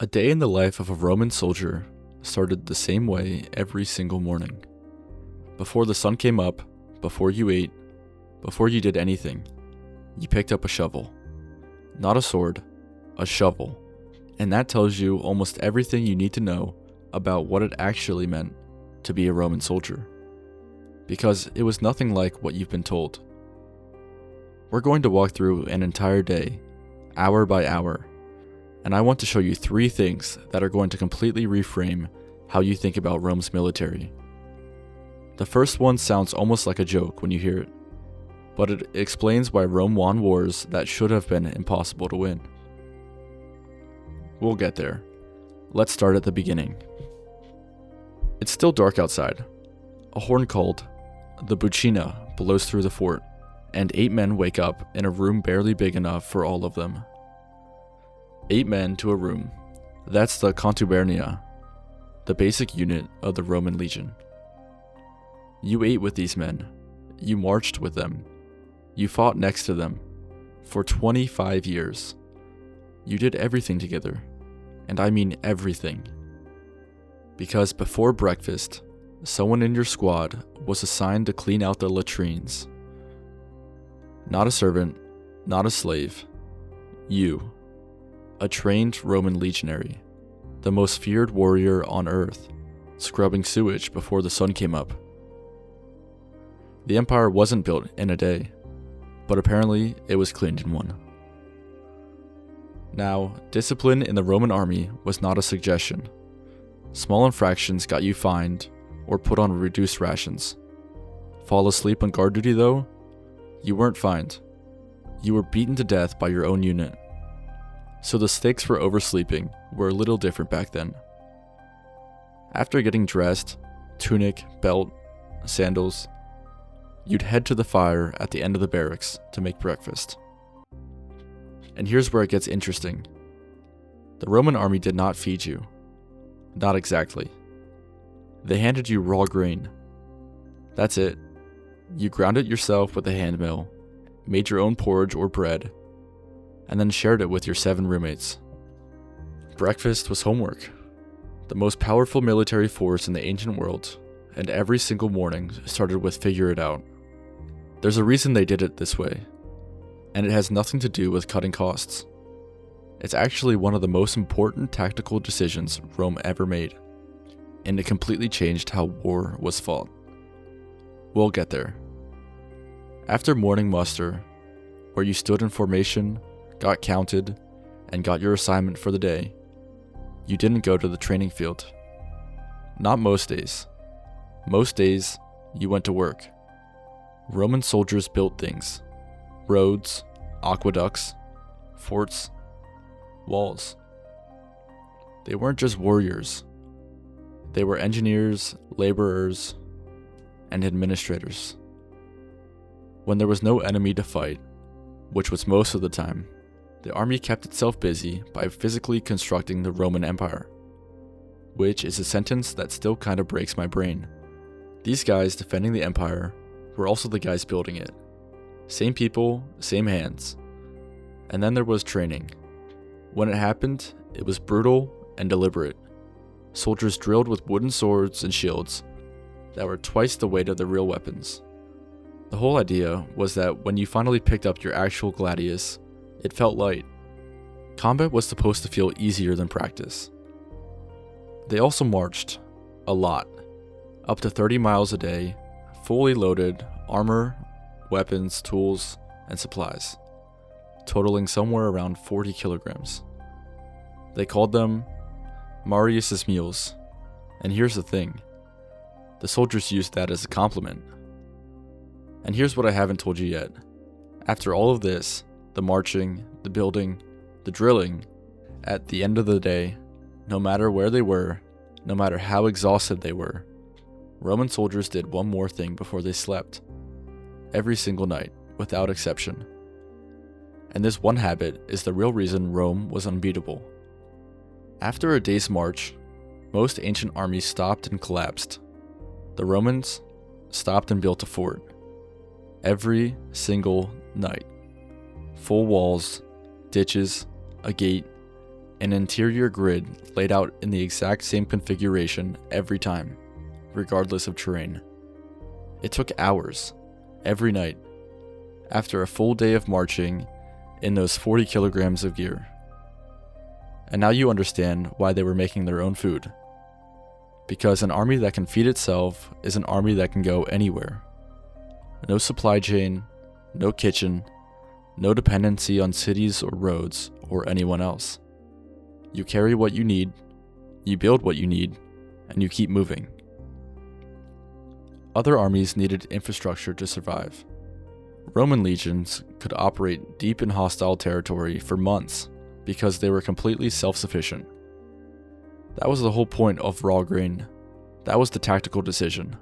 A day in the life of a Roman soldier started the same way every single morning. Before the sun came up, before you ate, before you did anything, you picked up a shovel. Not a sword, a shovel. And that tells you almost everything you need to know about what it actually meant to be a Roman soldier. Because it was nothing like what you've been told. We're going to walk through an entire day, hour by hour, and I want to show you 3 things that are going to completely reframe how you think about Rome's military. The first one sounds almost like a joke when you hear it, but it explains why Rome won wars that should have been impossible to win. We'll get there. Let's start at the beginning. It's still dark outside. A horn called the buccina blows through the fort, and 8 men wake up in a room barely big enough for all of them. 8 men to a room. That's the contubernia, the basic unit of the Roman legion. You ate with these men. You marched with them. You fought next to them. For 25 years. You did everything together. And I mean everything. Because before breakfast, someone in your squad was assigned to clean out the latrines. Not a servant, not a slave. You. A trained Roman legionary. The most feared warrior on earth, scrubbing sewage before the sun came up. The empire wasn't built in a day, but apparently it was cleaned in one. Now, discipline in the Roman army was not a suggestion. Small infractions got you fined or put on reduced rations. Fall asleep on guard duty though? You weren't fined. You were beaten to death by your own unit. So the stakes for oversleeping were a little different back then. After getting dressed, tunic, belt, sandals, you'd head to the fire at the end of the barracks to make breakfast. And here's where it gets interesting. The Roman army did not feed you. Not exactly. They handed you raw grain. That's it. You ground it yourself with a hand mill, made your own porridge or bread, and then shared it with your 7 roommates. Breakfast was homework. The most powerful military force in the ancient world, and every single morning started with figure it out. There's a reason they did it this way, and it has nothing to do with cutting costs. It's actually one of the most important tactical decisions Rome ever made, and it completely changed how war was fought. We'll get there. After morning muster, where you stood in formation, got counted, and got your assignment for the day, you didn't go to the training field. Not most days. Most days, you went to work. Roman soldiers built things. Roads, aqueducts, forts, walls. They weren't just warriors. They were engineers, laborers, and administrators. When there was no enemy to fight, which was most of the time, the army kept itself busy by physically constructing the Roman Empire. Which is a sentence that still kind of breaks my brain. These guys defending the empire were also the guys building it. Same people, same hands. And then there was training. When it happened, it was brutal and deliberate. Soldiers drilled with wooden swords and shields that were twice the weight of the real weapons. The whole idea was that when you finally picked up your actual gladius, it felt light. Combat was supposed to feel easier than practice. They also marched, a lot, up to 30 miles a day, fully loaded, armor, weapons, tools, and supplies, totaling somewhere around 40 kilograms. They called them Marius's mules, and here's the thing, the soldiers used that as a compliment. And here's what I haven't told you yet. After all of this, the marching, the building, the drilling, at the end of the day, no matter where they were, no matter how exhausted they were, Roman soldiers did one more thing before they slept. Every single night, without exception. And this one habit is the real reason Rome was unbeatable. After a day's march, most ancient armies stopped and collapsed. The Romans stopped and built a fort. Every single night. Full walls, ditches, a gate, An interior grid laid out in the exact same configuration every time, regardless of terrain. It took hours, every night, after a full day of marching in those 40 kilograms of gear. And now you understand why they were making their own food. Because an army that can feed itself is an army that can go anywhere. No supply chain, no kitchen, no dependency on cities or roads or anyone else. You carry what you need, you build what you need, and you keep moving. Other armies needed infrastructure to survive. Roman legions could operate deep in hostile territory for months because they were completely self-sufficient. That was the whole point of raw grain. That was the tactical decision.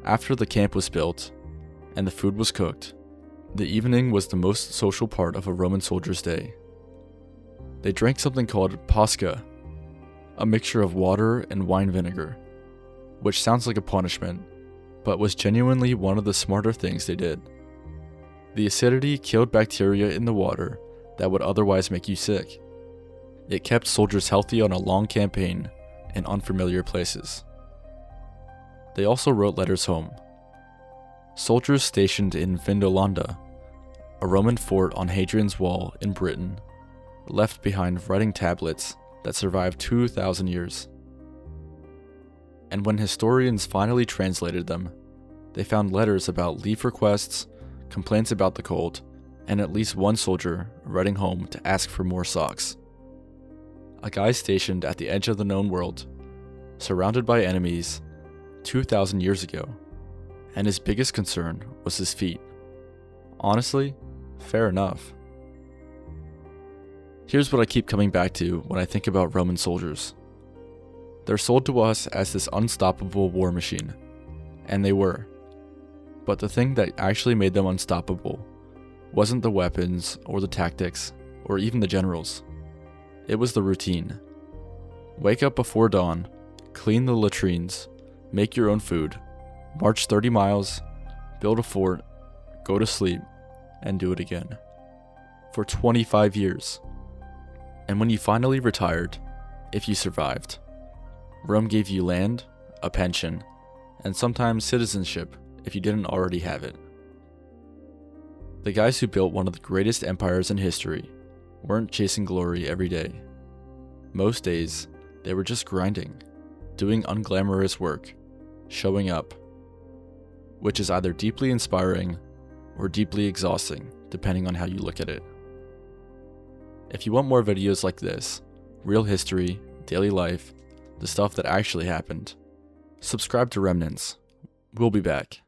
After the camp was built and the food was cooked, the evening was the most social part of a Roman soldier's day. They drank something called pasca, a mixture of water and wine vinegar, which sounds like a punishment, but was genuinely one of the smarter things they did. The acidity killed bacteria in the water that would otherwise make you sick. It kept soldiers healthy on a long campaign in unfamiliar places. They also wrote letters home. Soldiers stationed in Vindolanda, a Roman fort on Hadrian's Wall in Britain, left behind writing tablets that survived 2,000 years. And when historians finally translated them, they found letters about leave requests, complaints about the cold, and at least one soldier writing home to ask for more socks. A guy stationed at the edge of the known world, surrounded by enemies 2,000 years ago, and his biggest concern was his feet. Honestly, fair enough. Here's what I keep coming back to when I think about Roman soldiers. They're sold to us as this unstoppable war machine, and they were. But the thing that actually made them unstoppable wasn't the weapons or the tactics or even the generals. It was the routine. Wake up before dawn, clean the latrines, make your own food, march 30 miles, build a fort, go to sleep, and do it again. For 25 years. And when you finally retired, if you survived, Rome gave you land, a pension, and sometimes citizenship if you didn't already have it. The guys who built one of the greatest empires in history weren't chasing glory every day. Most days, they were just grinding, doing unglamorous work, showing up, which is either deeply inspiring or deeply exhausting, depending on how you look at it. If you want more videos like this, real history, daily life, the stuff that actually happened, subscribe to Remnants. We'll be back.